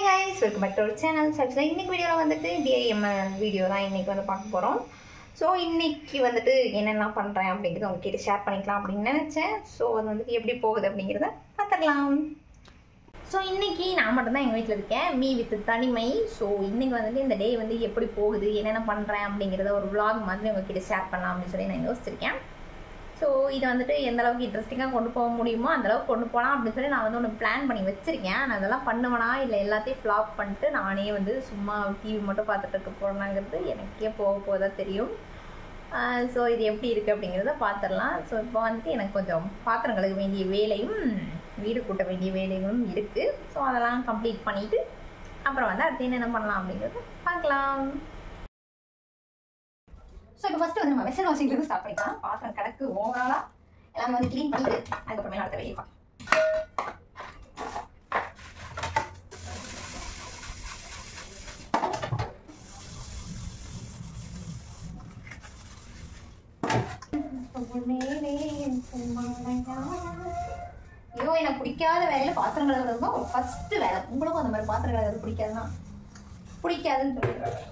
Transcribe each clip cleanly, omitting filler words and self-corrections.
guys, welcome back to our channel. Actually, இன்னைக்கு வீடியோல வந்துட்டு DIML வீடியோ தான் இன்னைக்கு வந்து பார்க்க போறோம். ஸோ இன்னைக்கு வந்துட்டு என்னெல்லாம் பண்ணுறேன் அப்படிங்கிறத உங்ககிட்ட ஷேர் பண்ணிக்கலாம் அப்படின்னு நினச்சேன். ஸோ அது வந்துட்டு எப்படி போகுது அப்படிங்கிறத பார்த்துடலாம். ஸோ இன்றைக்கி நான் மட்டும்தான் எங்கள் வீட்டில் இருக்கேன், மீ வித் தனிமை. ஸோ இன்றைக்கி வந்துட்டு இந்த டே வந்து எப்படி போகுது, என்னென்ன பண்ணுறேன் அப்படிங்கிறத ஒரு vlog மாதிரி உங்ககிட்ட ஷேர் பண்ணலாம் அப்படின்னு சொல்லி நான் யோசிச்சிருக்கேன். ஸோ இதை வந்துட்டு எந்த அளவுக்கு இன்ட்ரெஸ்டிங்காக கொண்டு போக முடியுமோ அந்தளவுக்கு கொண்டு போகலாம் அப்படின்னு சொல்லி நான் வந்து ஒன்று பிளான் பண்ணி வச்சுருக்கேன். நான் அதெல்லாம் பண்ணுவேனா இல்லை எல்லாத்தையும் ஃப்ளாப் பண்ணிட்டு நானே வந்து சும்மா டிவி மட்டும் பார்த்துட்டு இருக்க போகிறேனாங்கிறது எனக்கே போக போதான் தெரியும். ஸோ இது எப்படி இருக்குது அப்படிங்கிறத பார்த்துடலாம். ஸோ இப்போ வந்துட்டு எனக்கு கொஞ்சம் பாத்திரம் கழுக வேண்டிய வேலையும் வீடு கூட்ட வேண்டிய வேலைகளும் இருக்குது. ஸோ அதெல்லாம் கம்ப்ளீட் பண்ணிவிட்டு அப்புறம் வந்து அடுத்து என்ன பண்ணலாம் அப்படிங்கிறத பார்க்கலாம். ஸோ இப்போ ஃபஸ்ட்டு வந்து நம்ம வெசல் வாஷிங்லேருந்து ஸ்டார்ட் பண்ணிக்கலாம். பாத்திரம் கிடக்கு ஓவராலாக எல்லாமே வந்து க்ளீன் பண்ணிட்டு அதுக்கப்புறமே அடுத்த வேலையை பார்க்கலாம். ஐயோ, எனக்கு பிடிக்காத வேலையில் பாத்திரம் கழுவுறது தான் ஃபஸ்ட்டு வேலை. உங்களுக்கும் அந்த மாதிரி பாத்திரம் கழுவுறது பிடிக்காதுன்னா பிடிக்காதுன்னு சொல்லிடுறேன்.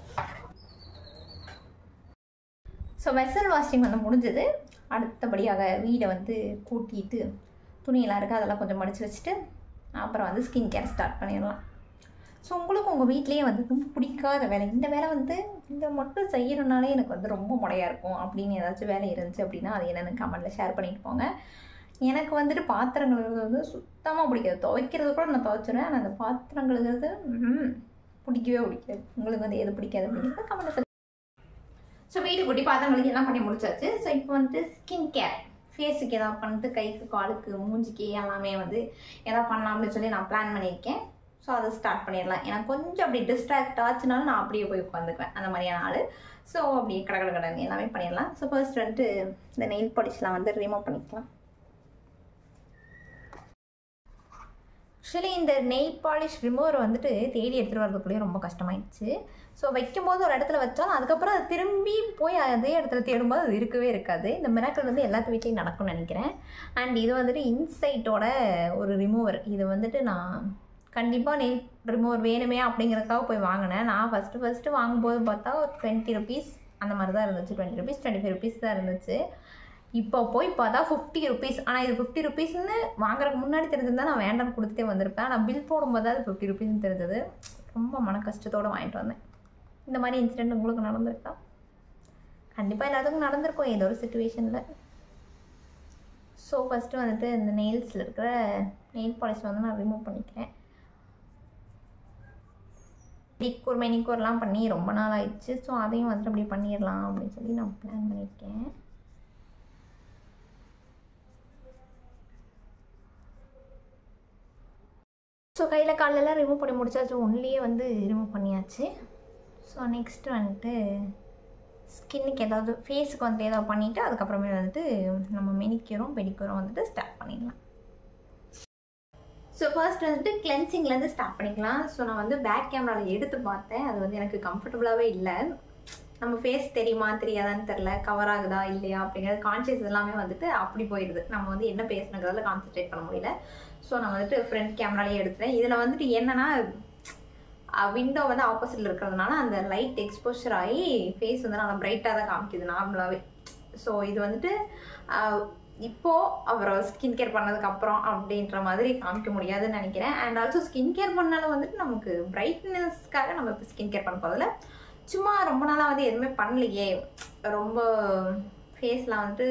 ஸோ வெசல் வாஷிங் வந்து முடிஞ்சது. அடுத்தபடியாக வீடை வந்து கூட்டிட்டு துணியெல்லாம் இருக்குது அதெல்லாம் கொஞ்சம் மடித்து வச்சுட்டு அப்புறம் வந்து ஸ்கின் கேர் ஸ்டார்ட் பண்ணிடலாம். ஸோ உங்களுக்கு உங்கள் வீட்லேயே வந்து பிடிக்காத வேலை, இந்த வேலை வந்து இந்த மட்டும் செய்யணுன்னாலே எனக்கு வந்து ரொம்ப முறையாக இருக்கும் அப்படின்னு ஏதாச்சும் வேலை இருந்துச்சு அப்படின்னா அது என்னென்னு கமெண்ட்டில் ஷேர் பண்ணிட்டு போங்க. எனக்கு வந்துட்டு பாத்திரம் கழுவுறது வந்து சுத்தமாக பிடிக்காது. துவைக்கிறது கூட நான் துவைச்சிடுவேன், ஆனால் அந்த பாத்திரம் கழுவுறது பிடிக்கவே பிடிக்காது. உங்களுக்கு வந்து எது பிடிக்காது அப்படிங்கிறது கமெண்ட்டில். ஸோ வீடு கூட்டி பாத்திரம் கழுவி எல்லாம் பண்ணி முடிச்சாச்சு. ஸோ இப்போ வந்துட்டு ஸ்கின் கேர், ஃபேஸுக்கு எதாவது பண்ணிட்டு கைக்கு காலுக்கு மூஞ்சிக்கு எல்லாமே வந்து எதாவது பண்ணலாம் அப்படின்னு சொல்லி நான் பிளான் பண்ணியிருக்கேன். ஸோ அதை ஸ்டார்ட் பண்ணிடலாம். எனக்கு கொஞ்சம் அப்படி டிஸ்ட்ராக்ட் ஆச்சுனாலும் நான் அப்படியே போய் உட்காந்துக்குவேன், அந்த மாதிரியான ஆள். ஸோ அப்படியே கடை எல்லாமே பண்ணிடலாம். ஸோ ஃபர்ஸ்ட் வந்துட்டு இந்த நெயில் பாலிஷ்லாம் வந்து ரிமூவ் பண்ணிக்கலாம். ஆக்சுவலி இந்த நெயில் பாலிஷ் ரிமூவர் வந்துட்டு தேடி எடுத்துகிட்டு வரதுக்குள்ளேயே ரொம்ப கஷ்டமாயிடுச்சு. ஸோ வைக்கும்போது ஒரு இடத்துல வச்சாலும் அதுக்கப்புறம் அது திரும்பி போய் அதே இடத்துல தேடும்போது அது இருக்கவே இருக்காது. இந்த மிராக்கிள் வந்து எல்லாத்து வீட்லேயும் நடக்கும்னு நினைக்கிறேன். அண்ட் இது வந்துட்டு இன்சைட்டோட ஒரு ரிமூவர். இது வந்துட்டு நான் கண்டிப்பாக நெயில் ரிமூவர் வேணுமே அப்படிங்கிறதுக்காக போய் வாங்கினேன். நான் ஃபஸ்ட்டு வாங்கும்போது பார்த்தா ஒரு 20 rupees அந்த மாதிரி தான் இருந்துச்சு. 20 rupees 25 rupees தான் இருந்துச்சு. இப்போ போய் பார்த்தா 50 rupees. ஆனால் இது 50 rupeesன்னு வாங்குறதுக்கு முன்னாடி தெரிஞ்சிருந்தால் நான் வேண்டாம்னு கொடுத்துட்டே வந்திருப்பேன். ஆனால் பில் போடும்போது அது 50 rupeesன்னு தெரிஞ்சது. ரொம்ப மன கஷ்டத்தோடு வாங்கிட்டு வந்தேன். இந்த மாதிரி இன்சிடெண்ட் உங்களுக்கு நடந்திருக்கா? கண்டிப்பாக எல்லாத்துக்கும் நடந்திருக்கும் ஏதோ ஒரு சிச்சுவேஷனில். ஸோ ஃபஸ்ட்டு வந்துட்டு இந்த நெயில்ஸில் இருக்கிற நெயில் பாலிஷ் வந்து நான் ரிமூவ் பண்ணிக்கிறேன். மெனிக்கூர்லாம் பண்ணி ரொம்ப நாள் ஆயிடுச்சு. ஸோ அதையும் வந்துட்டு அப்படி பண்ணிடலாம் அப்படின்னு சொல்லி நான் பிளான் பண்ணியிருக்கேன். ஸோ கையில் காலெல்லாம் ரிமூவ் பண்ணி முடிச்சாச்சு. ஒன்லியே வந்து ரிமூவ் பண்ணியாச்சு. ஸோ நெக்ஸ்ட்டு வந்துட்டு ஸ்கின்னுக்கு ஏதாவது ஃபேஸுக்கு வந்துட்டு ஏதாவது பண்ணிவிட்டு அதுக்கப்புறமே வந்துட்டு நம்ம மெனிக்யூரும் பெடிக்யூரும் வந்துட்டு ஸ்டார்ட் பண்ணிடலாம். ஸோ ஃபர்ஸ்ட் வந்துட்டு கிளென்சிங்லேருந்து ஸ்டார்ட் பண்ணிக்கலாம். ஸோ நான் வந்து பேக் கேமராவில் எடுத்து பார்த்தேன். அது வந்து எனக்கு கம்ஃபர்டபுளாகவே இல்லை. நம்ம ஃபேஸ் தெரியுமா தெரியாதான்னு தெரில, கவர் ஆகுதா இல்லையா அப்படிங்கிறது கான்ஷியஸ் எல்லாமே வந்துட்டு அப்படி போயிடுது. நம்ம வந்து என்ன பேசணுங்கிறதுல கான்சன்ட்ரேட் பண்ண முடியல. ஸோ நான் வந்துட்டு ஃப்ரண்ட் கேமராலேயே எடுத்துட்டேன். இதில் வந்துட்டு என்னென்னா விண்டோ வந்து ஆப்போசிட்டில் இருக்கிறதுனால அந்த லைட் எக்ஸ்போஷர் ஆகி ஃபேஸ் வந்து நல்லா பிரைட்டாக தான் காமிக்குது நார்மலாகவே. ஸோ இது வந்துட்டு இப்போது அப்புறம் ஸ்கின் கேர் பண்ணதுக்கப்புறம் அப்படின்ற மாதிரி காமிக்க முடியாதுன்னு நினைக்கிறேன். அண்ட் ஆல்சோ ஸ்கின் கேர் பண்ணாலும் வந்துட்டு நமக்கு பிரைட்னஸ்க்காக நம்ம இப்போ ஸ்கின் கேர் பண்ண போதில்ல. சும்மா ரொம்ப நாளாக வந்து எதுவுமே பண்ணலையே, ரொம்ப ஃபேஸ்லாம் வந்துட்டு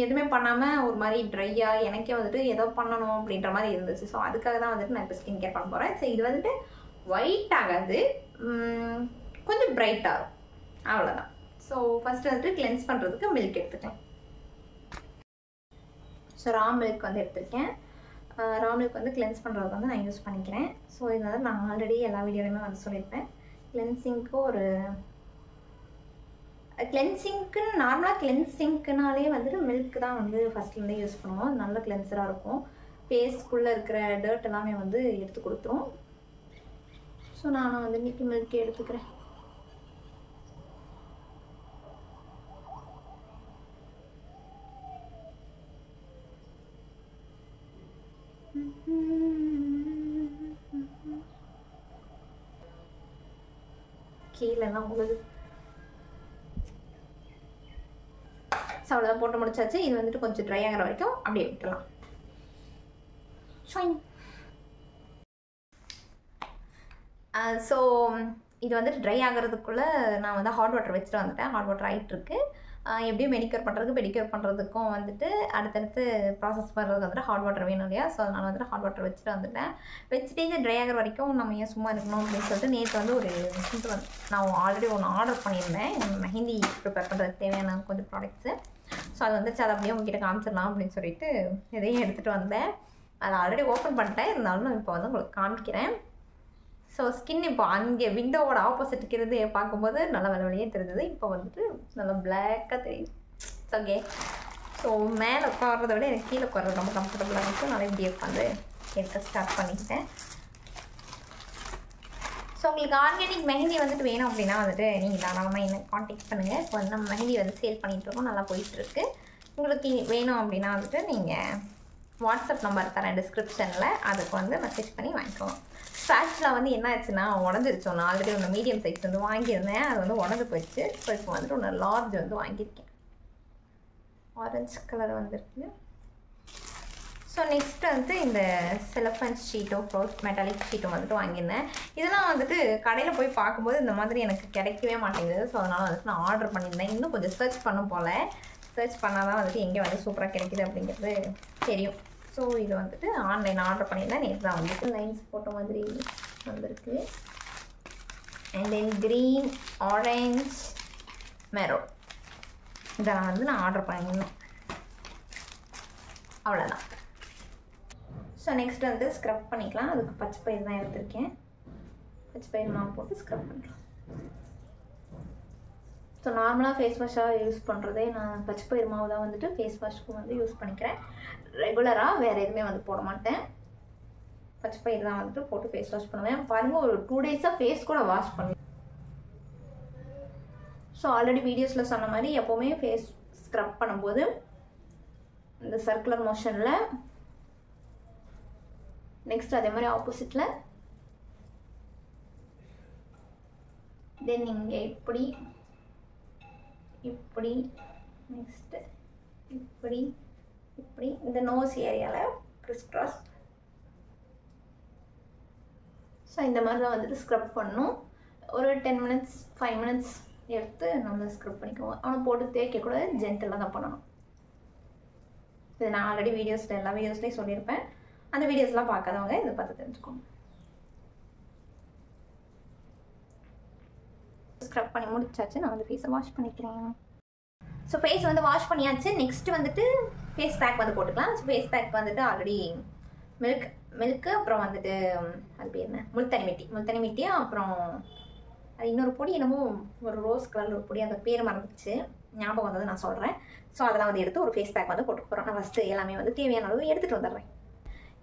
எதுவுமே பண்ணாமல் ஒரு மாதிரி ட்ரையாக எனக்கே வந்துட்டு ஏதோ பண்ணணும் அப்படின்ற மாதிரி இருந்துச்சு. ஸோ அதுக்காக தான் வந்துட்டு நான் இப்போ ஸ்கின் கேர் பண்ண போகிறேன். ஸோ இது வந்துட்டு ஒயிட் ஆகாது, கொஞ்சம் பிரைட் ஆகும், அவ்வளோதான். ஸோ ஃபஸ்ட்டு வந்துட்டு கிளென்ஸ் பண்ணுறதுக்கு மில்க் எடுத்துக்கலாம். ஸோ ரா மில்க் வந்து எடுத்துருக்கேன். ரா மில்க் வந்து கிளென்ஸ் பண்ணுறதுக்கு வந்து நான் யூஸ் பண்ணிக்கிறேன். ஸோ இது வந்து நான் ஆல்ரெடி எல்லா வீடியோலையுமே வந்து சொல்லியிருப்பேன். கிளென்சிங்க்கு ஒரு கிளென்சிங்க்குன்னு நார்மலாக கிளென்சிங்க்குனாலே வந்துட்டு மில்க் தான் வந்து ஃபஸ்ட்லேருந்தே யூஸ் பண்ணுவோம். நல்ல கிளென்சராக இருக்கும். ஃபேஸ்க்குள்ளே இருக்கிற டர்ட் எல்லாமே வந்து எடுத்து கொடுத்துரும். ஸோ நானும் வந்து இன்றைக்கி மில்க் எடுத்துக்கிறேன். கீழெல்லாம் உங்களுக்கு ஸோ அவ்வளோதான் போட்டு முடிச்சாச்சு. இது வந்துட்டு கொஞ்சம் ட்ரை ஆகிற வரைக்கும் அப்படியே விட்டுலாம். ஸோ இது வந்துட்டு ட்ரை ஆகிறதுக்குள்ளே நான் வந்து ஹாட் வாட்டர் வச்சுட்டு வந்துட்டேன். ஹாட் வாட்டர் ஆகிட்டுருக்கு. எப்படியும் மெடிக்யூர் பண்ணுறதுக்கு பெடிக்யூர் பண்ணுறதுக்கும் வந்துட்டு அடுத்தடுத்து ப்ராசஸ் பண்ணுறதுக்கு வந்துட்டு ஹாட் வாட்டர் வேணும் இல்லையா? ஸோ அதனால் வந்துட்டு ஹாட் வாட்டர் வச்சுட்டு வந்துட்டேன். வச்சுட்டு இது ட்ரை ஆகிற வரைக்கும் நம்ம ஏன் சும்மா இருக்கணும் அப்படின்னு சொல்லிட்டு நேற்று வந்து ஒரு இது வந்து நான் ஆல்ரெடி ஒன்று ஆர்டர் பண்ணியிருந்தேன். மெஹந்தி ப்ரிப்பேர் பண்ணுறதுக்கு தேவையான கொஞ்சம் ப்ராடக்ட்ஸு. ஸோ அது வந்துச்சு, அதை அப்படியே உங்ககிட்ட காமிச்சிடலாம் அப்படின்னு சொல்லிட்டு இதையும் எடுத்துகிட்டு வந்தேன். அதை ஆல்ரெடி ஓப்பன் பண்ணிட்டேன், இருந்தாலும் இப்போ வந்து உங்களுக்கு காமிக்கிறேன். ஸோ ஸ்கின் இப்போ அங்கே விண்டோவோட ஆப்போசிட்டுக்கு இருந்து பார்க்கும்போது நல்லா வெள்ளையே தெரிஞ்சது. இப்போ வந்துட்டு நல்லா பிளாக்காக தெரியுது. ஓகே, ஸோ மேலே உட்கார்றத விட எனக்கு கீழே உட்கார்றது ரொம்ப கம்ஃபர்டபுளாக இருந்துச்சு. நல்லா இப்படியே உட்காந்து எடுத்து ஸ்டார்ட் பண்ணிக்கிட்டேன். ஸோ உங்களுக்கு ஆர்கானிக் மெஹந்தி வந்துட்டு வேணும் அப்படின்னா வந்துட்டு நீங்கள் தாராளமாக என்ன காண்டாக்ட் பண்ணுங்கள். இப்போ வந்து நம்ம மெஹந்தி வந்து சேல் பண்ணிகிட்ருக்கோம், நல்லா போயிட்டுருக்கு. உங்களுக்கு வேணும் அப்படின்னா வந்துட்டு நீங்கள் வாட்ஸ்அப் நம்பர் தரேன் டிஸ்கிரிப்ஷனில், அதுக்கு வந்து மெசேஜ் பண்ணி வாங்கிக்கோங்க. ஸோ ஆக்சுவலாக வந்து என்ன ஆச்சுன்னா உடஞ்சிருச்சு. ஒன்று ஆல்ரெடி ஒன்று மீடியம் சைஸ் வந்து வாங்கியிருந்தேன், அது வந்து உடஞ்சி போயிடுச்சு. ஸோ இப்போ வந்துட்டு ஒன்று லார்ஜ் வந்து வாங்கியிருக்கேன், ஆரஞ்சு கலர் வந்துருக்கு. ஸோ நெக்ஸ்ட் வந்து இந்த cellophane Shito cloth metallic Shito வந்துட்டு வாங்கியிருந்தேன். இதெல்லாம் வந்துட்டு கடையில் போய் பார்க்கும்போது இந்த மாதிரி எனக்கு கிடைக்கவே மாட்டேங்குது. ஸோ அதனால் வந்துட்டு நான் ஆர்டர் பண்ணியிருந்தேன். இன்னும் கொஞ்சம் சர்ச் பண்ணும் போல், சர்ச் பண்ணால் தான் வந்துட்டு எங்கே வந்து சூப்பராக கிடைக்குது அப்படிங்கிறது தெரியும். ஸோ இது வந்துட்டு ஆன்லைன் ஆர்டர் பண்ணியிருந்தேன். நேற்று தான் வந்துட்டு லைன்ஸ் போட்ட மாதிரி வந்திருக்கு. And then green, orange, maroon இதெல்லாம் வந்து நான் ஆர்டர் பண்ணியிருந்தேன். அவ்வளோதான். ஸோ நெக்ஸ்ட் வந்து ஸ்க்ரப் பண்ணிக்கலாம். அதுக்கு பச்சை பயிர் தான் எடுத்திருக்கேன். பச்சை பயிர் மாவு போட்டு ஸ்க்ரப் பண்ணிக்கலாம். ஸோ நார்மலாக ஃபேஸ் வாஷாக யூஸ் பண்ணுறதே நான் பச்சை பயிர் மாவு தான் வந்துட்டு ஃபேஸ் வாஷ்க்கு வந்து யூஸ் பண்ணிக்கிறேன். ரெகுலராக வேறு எதுவுமே வந்து போட மாட்டேன். பச்சை பயிர் தான் வந்துட்டு போட்டு ஃபேஸ் வாஷ் பண்ணுவேன். பாருங்கள், ஒரு 2 டேஸாக ஃபேஸ் கூட வாஷ் பண்ணுவேன். ஸோ ஆல்ரெடி வீடியோஸில் சொன்ன மாதிரி எப்போவுமே ஃபேஸ் ஸ்க்ரப் பண்ணும்போது இந்த சர்க்குலர் மோஷனில், நெக்ஸ்ட் அதே மாதிரி ஆப்போசிட்டில், தென் இங்கே இப்படி இப்படி, நெக்ஸ்ட்டு இப்படி இப்படி, இந்த நோஸ் ஏரியாவில் கிறிஸ் கிராஸ். ஸோ இந்த மாதிரி தான் வந்துட்டு ஸ்க்ரப் பண்ணணும். ஒரு 10 மினிட்ஸ் 5 மினிட்ஸ் எடுத்து நம்ம ஸ்க்ரப் பண்ணிக்குவோம். ஆனால் போட்டு தேய்க்கக்கூடாது, ஜென்டலாக தான் பண்ணணும். இது நான் ஆல்ரெடி வீடியோஸில் எல்லா வீடியோஸ்லேயும் சொல்லியிருப்பேன். அந்த வீடியோஸ்லாம் பார்க்காதவங்க இதை பார்த்து தெரிஞ்சுக்கோங்க. ஸ்க்ரப் பண்ணி முடிச்சாச்சு. நான் வந்து ஃபேஸை வாஷ் பண்ணிக்கிறேன். ஸோ ஃபேஸ் வந்து வாஷ் பண்ணியாச்சு. நெக்ஸ்ட்டு வந்துட்டு ஃபேஸ் பேக் வந்து போட்டுக்கலாம். ஸோ ஃபேஸ் பேக் வந்துட்டு ஆல்ரெடி மில்க்கு அப்புறம் வந்துட்டு அது பேர் என்ன, முல்தனி மிட்டி அப்புறம் அது இன்னொரு பொடி, என்னமோ ஒரு ரோஸ் கலர் ஒரு பொடி, அந்த பேர் மறந்துச்சு, ஞாபகம் வந்தது நான் சொல்கிறேன். ஸோ அதெல்லாம் வந்து எடுத்து ஒரு ஃபேஸ் பேக் வந்து போட்டு போகிறோம். நான் ஃபஸ்ட்டு எல்லாமே வந்து தேவையான அளவு எடுத்துகிட்டு வந்துடுறேன்.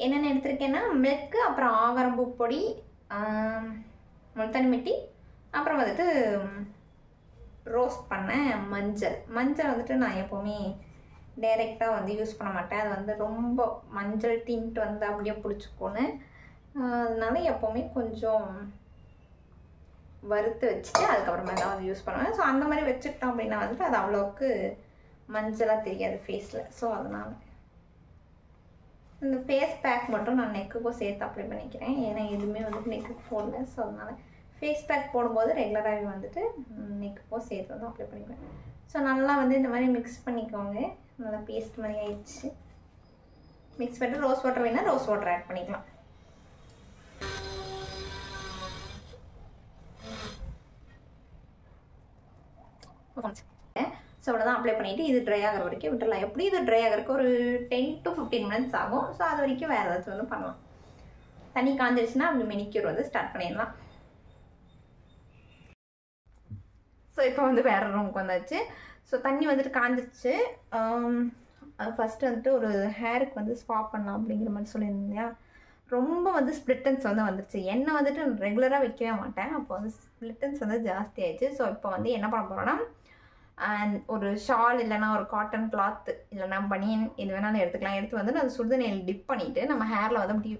என்னென்ன எடுத்திருக்கேன்னா மில்க்கு, அப்புறம் ஆவாரம்பூ பொடி, முல்தனி மிட்டி, அப்புறம் வந்துட்டு ரோஸ்ட் பண்ண மஞ்சள் வந்துட்டு நான் எப்போவுமே டைரெக்டாக வந்து யூஸ் பண்ண மாட்டேன். அது வந்து ரொம்ப மஞ்சள் டிண்ட் வந்து அப்படியே பிடிச்சிக்கோன்னு, அதனால எப்போவுமே கொஞ்சம் வறுத்து வச்சுட்டு அதுக்கப்புறமா தான் வந்து யூஸ் பண்ணுவேன். ஸோ அந்த மாதிரி வச்சுக்கிட்டோம் அப்படின்னா வந்துட்டு அது அவ்வளோக்கு மஞ்சளாக தெரியாது ஃபேஸில். ஸோ அதனால் இந்த ஃபேஸ் பேக் மட்டும் நான் நெக்குக்கும் சேர்த்து அப்ளை பண்ணிக்கிறேன். ஏன்னா எதுவுமே வந்து நெக்குக்கு போடல. ஸோ அதனால் ஃபேஸ் பேக் போடும்போது ரெகுலராகவே வந்துட்டு நெக்குக்கும் சேர்த்து வந்து அப்ளை பண்ணிக்குவேன். ஸோ நல்லா வந்து இந்த மாதிரி மிக்ஸ் பண்ணிக்கோங்க. நல்லா பேஸ்ட் மாதிரி ஆயிடுச்சு. மிக்ஸ் பண்ணிட்டு ரோஸ் வாட்டர் வேணால் ரோஸ் வாட்டர் ஆட் பண்ணிக்கலாம். ஸோ அவ்வளோதான் அப்ளை பண்ணிவிட்டு இது ட்ரை ஆகிற வரைக்கும் விட்டுடலாம். எப்படி இது ட்ரை ஆகிறதுக்கு ஒரு 10 to 15 மினிட்ஸ் ஆகும். ஸோ அது வரைக்கும் வேறு ஏதாச்சும் வந்து பண்ணலாம். தண்ணி காஞ்சிருச்சுன்னா அப்படி மெனிக்யூர் வந்து ஸ்டார்ட் பண்ணிடலாம். ஸோ இப்போ வந்து வேறு ரூமுக்கு வந்தாச்சு. ஸோ தண்ணி வந்துட்டு காஞ்சிச்சு. ஃபஸ்ட்டு வந்துட்டு ஒரு ஹேருக்கு வந்து ஸ்வாப் பண்ணலாம் அப்படிங்கிற மாதிரி சொல்லியிருந்தேன். ரொம்ப வந்து ஸ்ப்ளிட்டன்ஸ் வந்து வந்துருச்சு. எண்ணெய் வந்துட்டு ரெகுலராக வைக்கவே மாட்டேன். அப்போ வந்து ஸ்ப்ளிட்டன்ஸ் வந்து ஜாஸ்தி ஆயிடுச்சு. ஸோ இப்போ வந்து என்ன பண்ண போகிறோன்னா, ஒரு ஷால் இல்லைனா ஒரு காட்டன் கிளாத் இல்லைனா பனியன் இது வேணாலும் எடுத்துக்கலாம். எடுத்து வந்து நான் சுடுதண்ணியில் டிப் பண்ணிவிட்டு நம்ம ஹேரில் வந்து அப்படி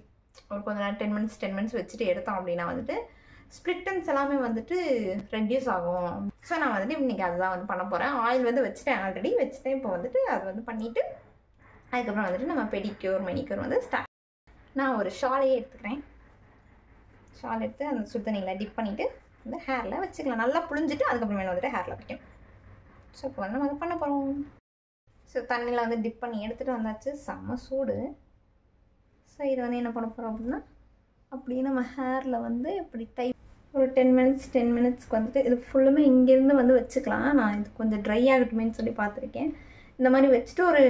ஒரு கொஞ்சம் நேரம் 10 மினிட்ஸ் வச்சுட்டு எடுத்தோம் அப்படின்னா வந்துட்டு ஸ்ப்ளிட்டன்ஸ் எல்லாமே வந்துட்டு ரெடியூஸ் ஆகும். ஸோ நான் வந்துட்டு இன்றைக்கி அதுதான் வந்து பண்ண போகிறேன். ஆயில் வந்து வச்சுட்டேன், ஆல்ரெடி வச்சுட்டேன். இப்போ வந்துட்டு அது வந்து பண்ணிவிட்டு அதுக்கப்புறம் வந்துட்டு நம்ம பெடிக்யூர் மெனிக்யூர் வந்து ஸ்டார்ட். நான் ஒரு ஷாலையே எடுத்துக்கிறேன். ஷால் எடுத்து அந்த சுடுதண்ணியில் டிப் பண்ணிவிட்டு வந்து ஹேரில் வச்சுக்கலாம். நல்லா புழிஞ்சிட்டு அதுக்கப்புறமேல வந்துட்டு ஹேரில் வைக்கும். ஸோ இப்போ வந்து நம்ம அதை பண்ண போகிறோம். ஸோ தண்ணியில் வந்து டிப் பண்ணி எடுத்துகிட்டு வந்தாச்சு. செம்ம சூடு. ஸோ இதை வந்து என்ன பண்ண போகிறோம் அப்படின்னா அப்படியே நம்ம ஹேரில் வந்து இப்படி டைப் ஒரு 10 மினிட்ஸ்க்கு வந்துட்டு இது ஃபுல்லுமே இங்கேருந்து வந்து வச்சுக்கலாம். நான் இது கொஞ்சம் ட்ரை ஆகட்டுமேன்னு சொல்லி பார்த்துருக்கேன். இந்த மாதிரி வச்சுட்டு ஒரு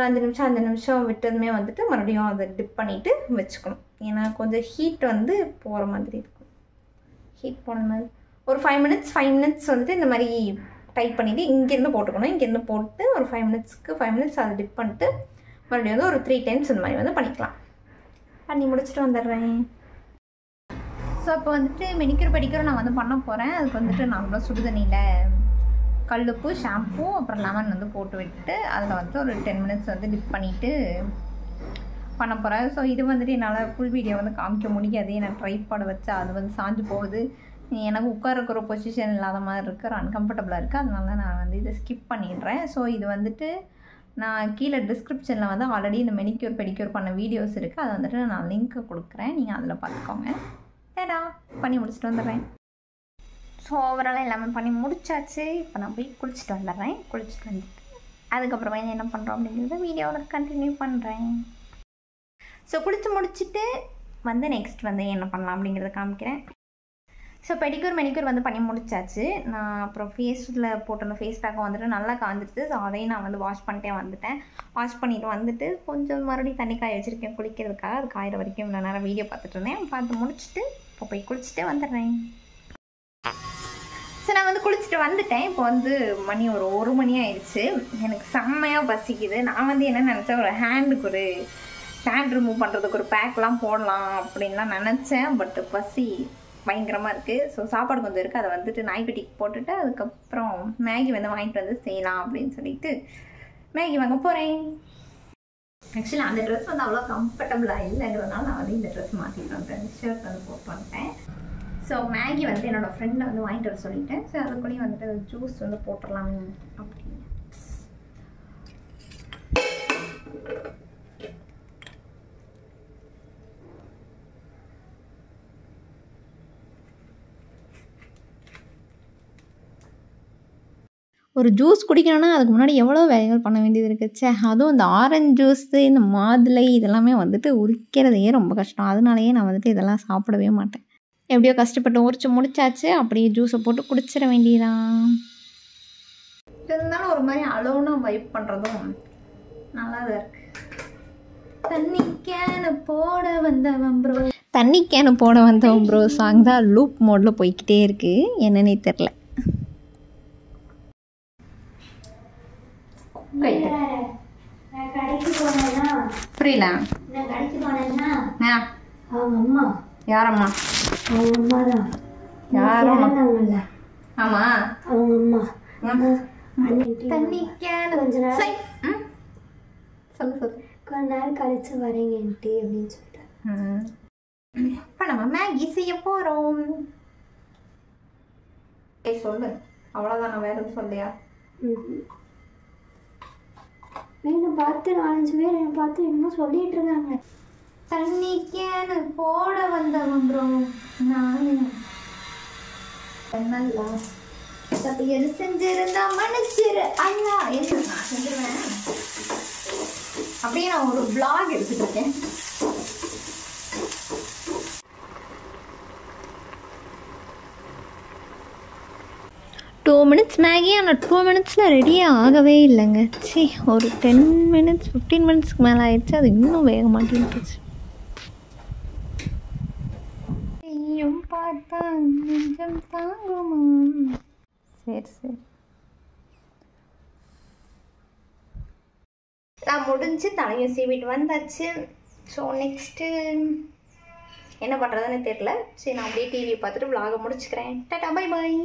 5 நிமிஷம் விட்டதுமே வந்துட்டு மறுபடியும் அதை டிப் பண்ணிவிட்டு வச்சுக்கணும். ஏன்னா கொஞ்சம் ஹீட் வந்து போகிற மாதிரி இருக்கும். ஹீட் போன மாதிரி ஒரு 5 மினிட்ஸ் வந்துட்டு இந்த மாதிரி டைப் பண்ணிவிட்டு இங்கேருந்து போட்டுக்கணும். இங்கேருந்து போட்டு ஒரு 5 மினிட்ஸ் அதை டிப் பண்ணிட்டு மறுபடியும் வந்து ஒரு 3 டைம்ஸ் இந்த மாதிரி வந்து பண்ணிக்கலாம். பண்ணி முடிச்சுட்டு வந்துடுறேன். ஸோ இப்போ வந்துட்டு மெனிக்யூர் பெடிக்யூர் நான் வந்து பண்ண போகிறேன். அதுக்கு வந்துட்டு நார்மலாக சுடுதண்ணியில் கல்லுப்பு, ஷாம்பூ, அப்புறம் லெமன் வந்து போட்டு விட்டு அதில் வந்துட்டு ஒரு 10 மினிட்ஸ் வந்து டிப் பண்ணிவிட்டு பண்ண போகிறேன். ஸோ இது வந்துட்டு என்னால் ஃபுல் வீடியோ வந்து காமிக்க முடியாது. ஏன்னா ட்ரைபாட் வச்சா அது வந்து சாஞ்சு போகுது. எனக்கு உட்கார்ற பொசிஷன் இல்லாத மாதிரி இருக்குது, அன்கம்ஃபர்டபுளாக இருக்குது. அதனால நான் வந்து இதை ஸ்கிப் பண்ணிடுறேன். ஸோ இது வந்துட்டு நான் கீழே டிஸ்கிரிப்ஷனில் வந்து ஆல்ரெடி இந்த மெனிக்யூர் பெடிக்யூர் பண்ண வீடியோஸ் இருக்குது. அதை வந்துட்டு நான் லிங்க்கு கொடுக்குறேன், நீங்கள் அதில் பார்த்துக்கோங்க. ஏடா பண்ணி முடிச்சுட்டு வந்துடுறேன். ஸோ ஓவராலாக எல்லாமே பண்ணி முடிச்சாச்சு. இப்போ நான் போய் குளிச்சுட்டு வந்துடுறேன். குளிச்சுட்டு வந்துட்டு அதுக்கப்புறமா என்ன பண்ணுறோம் அப்படிங்கிறத வீடியோவில் கண்டினியூ பண்ணுறேன். ஸோ குளித்து முடிச்சுட்டு வந்து நெக்ஸ்ட் வந்து என்ன பண்ணலாம் அப்படிங்கிறத காமிக்கிறேன். ஸோ பெடிக்யூர் மெனிக்யூர் வந்து பண்ணி முடிச்சாச்சு. நான் அப்புறம் ஃபேஸில் போட்டிருந்த ஃபேஸ் பேக்கும் வந்துட்டு நல்லா காஞ்சிடுச்சு. ஸோ அதையும் நான் வந்து வாஷ் பண்ணிட்டே வந்துட்டேன். வாஷ் பண்ணிவிட்டு வந்துட்டு கொஞ்சம் மறுபடியும் தண்ணி காய வச்சுருக்கேன் குளிக்கிறதுக்காக. அது காயிற வரைக்கும் இவ்வளோ நேரம் வீடியோ பார்த்துட்டு இருந்தேன். பார்த்து முடிச்சுட்டு இப்போ போய் குளிச்சுட்டு வந்துடுறேன். ஸோ நான் வந்து குளிச்சுட்டு வந்துட்டேன். இப்போ வந்து மணி ஒரு 1 மணி ஆயிடுச்சு. எனக்கு செம்மையாக பசிக்குது. நான் வந்து என்ன நினச்சேன், ஒரு ஹேண்ட் ரிமூவ் பண்ணுறதுக்கு ஒரு பேக்லாம் போடலாம் அப்படின்லாம் நினச்சேன். பட் பசி பயங்கரமாக இருக்குது. ஸோ சாப்பாடு கொஞ்சம் இருக்குது, அதை வந்துட்டு நாய்க்குட்டிக்கு போட்டுட்டு அதுக்கப்புறம் மேகி வந்து வாங்கிட்டு வந்து செய்யலாம் அப்படின்னு சொல்லிட்டு மேகி வாங்க போகிறேன். ஆக்சுவலி அந்த ட்ரெஸ் வந்து அவ்வளோ கம்ஃபர்டபுளாக இல்லைங்கிறதுனால நான் வந்து இந்த ட்ரெஸ் மாற்றிட்டு வந்தேன். ஷர்ட் வந்து போட்டு வந்துட்டேன். ஸோ மேகி வந்துட்டு என்னோடய ஃப்ரெண்டை வந்து வாங்கிட்டு வர சொல்லிட்டேன். ஸோ அதுக்குள்ளேயும் வந்துட்டு ஜூஸ் வந்து போட்டுடலாம் அப்படின்னு. ஒரு ஜூஸ் குடிக்கணும்னா அதுக்கு முன்னாடி எவ்வளோ வேலைகள் பண்ண வேண்டியது இருக்குச்சு. அதுவும் இந்த ஆரஞ்சு ஜூஸு, இந்த மாதுளை இதெல்லாமே வந்துட்டு உரிக்கிறதையே ரொம்ப கஷ்டம். அதனாலேயே நான் வந்துட்டு இதெல்லாம் சாப்பிடவே மாட்டேன். எப்படியோ கஷ்டப்பட்டு உரிச்சு முடிச்சாச்சு. அப்படியே ஜூஸை போட்டு குடிச்சிட வேண்டியதான். இருந்தாலும் ஒரு மாதிரி அலோனாக வைப் பண்ணுறதும் நல்லா தான் இருக்கு. தண்ணி கேனு போட வந்தவன் ப்ரோ சாங் தான் லூப் மோடில் போய்கிட்டே இருக்குது. என்னன்னே தெரில. புரியல. யாரம்மா? ஆமா தண்ணி சொல்லு கொஞ்ச நேரம் கழிச்சு வரீங்க அப்படின்னு சொல்லிட்டேன். இப்போ நம்ம மேகி செய்ய போறோம். சொல்லு, அவ்வளோதான். வேற எதுவும் சொல்லியா? என்னை பார்த்து 4-5 பேர் என்னை பார்த்து இன்னும் சொல்லிட்டு இருக்காங்க. தண்ணி கேனு போட வந்தவன் ப்ரோ நானு. நல்லா தப்பு எது செஞ்சிருந்தா மன்னிச்சிரு ஐயா. என்ன நான் செஞ்சிருவேன். அப்படியே நான் ஒரு vlog எடுத்துட்டு இருக்கேன். Minutes Maggi. ஆனால் 2 மினிட்ஸில் ரெடியே ஆகவே இல்லைங்க. சரி, ஒரு 10 மினிட்ஸ் 15 மினிட்ஸ்க்கு மேலே ஆயிடுச்சு. அது இன்னும் வேக மாட்டேன்ட்டுச்சு. பார்த்தா கொஞ்சம் தாங்குமா. சரி நான் முடிஞ்சு தலையும் சீவிட்டு வந்தாச்சு. ஸோ நெக்ஸ்ட்டு என்ன பண்ணுறதுன்னு தெரியல. சரி, நான் அப்படியே டிவியை பார்த்துட்டு vlog முடிச்சுக்கிறேன். Tata, bye bye.